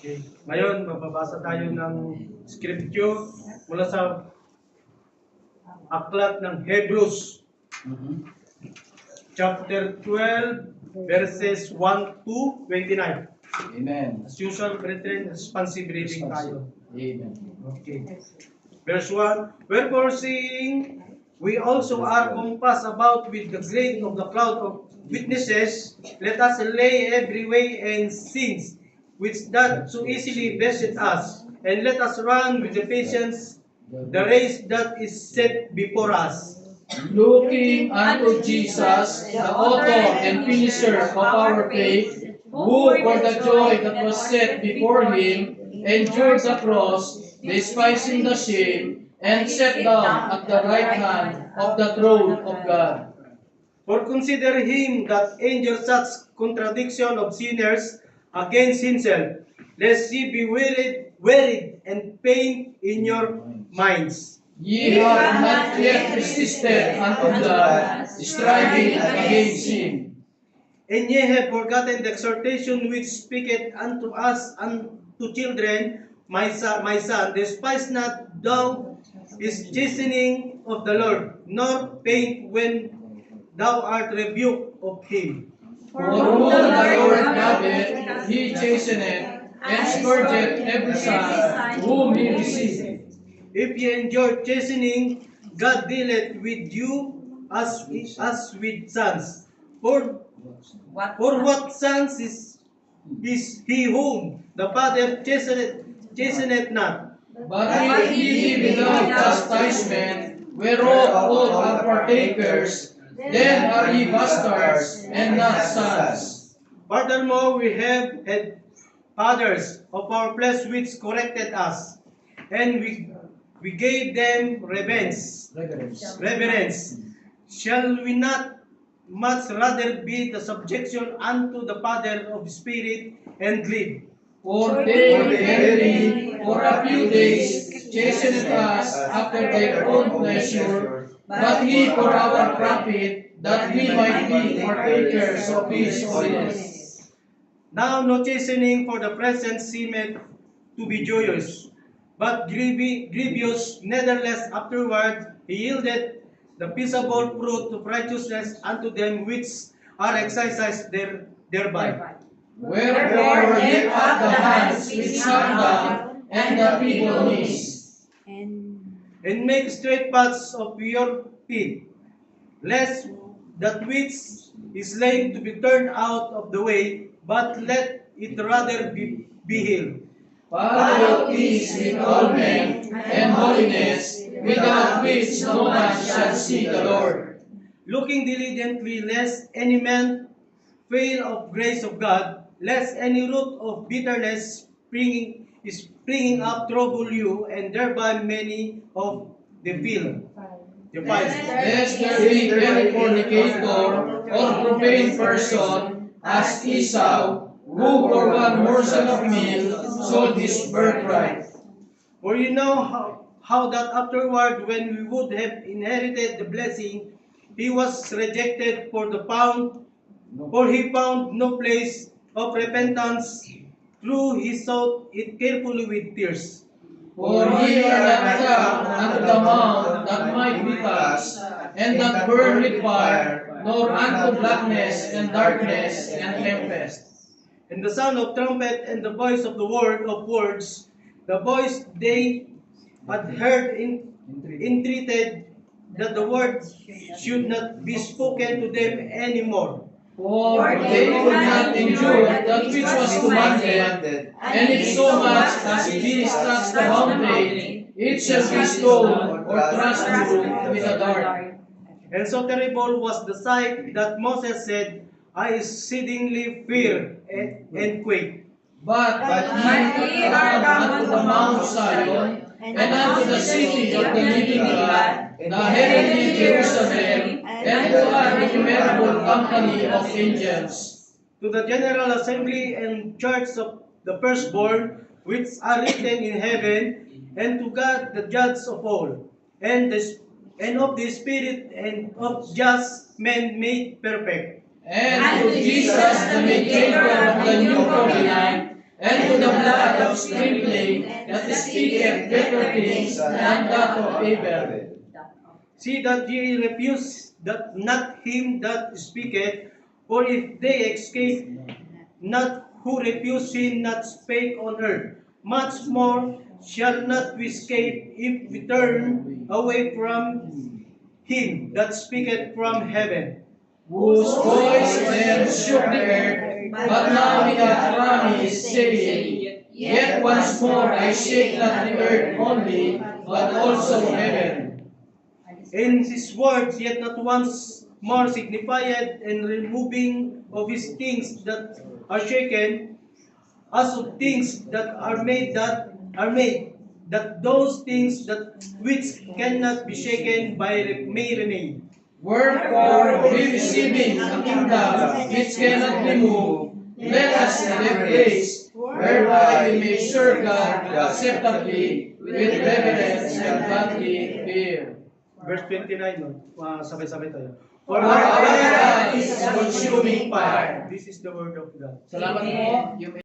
Okay. Ngayon, mababasa tayo ng scripture mula sa aklat ng Hebrews. Chapter 12, verses 1 to 29. Amen. As usual, brethren, responsive reading tayo. Amen. Okay. Verse 1, wherefore seeing we also are compassed about with the great of the cloud of witnesses, let us lay every way and sins which that so easily beset us, and let us run with the patience the race that is set before us. Looking unto Jesus, the author and finisher of our faith, who for the joy that was set before him endured the cross, despising the shame, and sat down at the right hand of the throne of God. For consider him that endured such contradiction of sinners against himself, lest ye be wearied and pained in your minds. Ye have not yet resisted unto blood, striving against sin. And ye have forgotten the exhortation which speaketh unto us unto children, my son, despise not thou is chastening of the Lord, nor pain when thou art rebuked of him. For whom the Lord loveth, he chasteneth, and scourgeth every son whom he receiveth. If ye endure chastening, God dealeth with you as with sons. For what sons is he whom the Father chasteneth not? But if ye be without chastisement, whereof all are partakers, then are ye bastards, and not sons. Furthermore, we have had fathers of our flesh which corrected us, and we gave them reverence. Shall we not much rather be the subjection unto the Father of spirit and live? For they verily for a few days chastened us after their own pleasure, but he for our profit, that we might be partakers of his holiness. Now no chastening for the present seemeth to be joyous, but grievous. Nevertheless afterward he yielded the peaceable fruit of righteousness unto them which are exercised thereby. Wherefore lift up the hands which hang down, and the feeble knees, And make straight paths of your feet, lest that which is lame to be turned out of the way, but let it rather be healed. follow peace with all men, and holiness, without which no man shall see the Lord. Looking diligently, lest any man fail of grace of God, lest any root of bitterness springing up trouble you, and thereby many of the defile. Lest there be any fornicator or profane person, as Esau, who for one morsel of meat sold his birthright. For you know how that afterward, when we would have inherited the blessing, he was rejected for he found no place of repentance, through he sought it carefully with tears. For ye are not come unto the mount that might be touched, and that burn with fire, nor unto blackness and darkness and tempest. And the sound of trumpet and the voice of the word of words, the voice they had heard entreated that the word should not be spoken to them any more. For they could not endure that which was commanded, and if so much as it is touched the mountain, it shall be stoned or thrust through with a dart. And so terrible was the sight that Moses said, I exceedingly fear and quake. But ye are come unto the Mount Zion, and unto the city of the living God, the heavenly Jerusalem, and to an innumerable company of angels, to the general assembly and church of the firstborn, which are written in heaven, and to God the judge of all, and of the spirit and of just men made perfect, and to Jesus the mediator of the new covenant, and to the blood of sprinkling that speaketh better things than that of Abel. See that ye refuse that not him that speaketh, for if they escape not who refuse him not spake on earth, much more shall not we escape if we turn away from him that speaketh from heaven. Whose voice then shook the earth, but now he hath promised, saying, Yet once more I shake not the earth only, but also heaven. In his words, yet not once more signified in removing of his things that are shaken, as of things that are made, that those things that which cannot be shaken may remain. Wherefore, we receiving a kingdom which cannot be moved, let us give grace, whereby we may serve God acceptably with reverence and godly fear. Verse 29, no? Sabay-sabay tayo. For our God is a consuming fire. This is the word of God. Salamat po.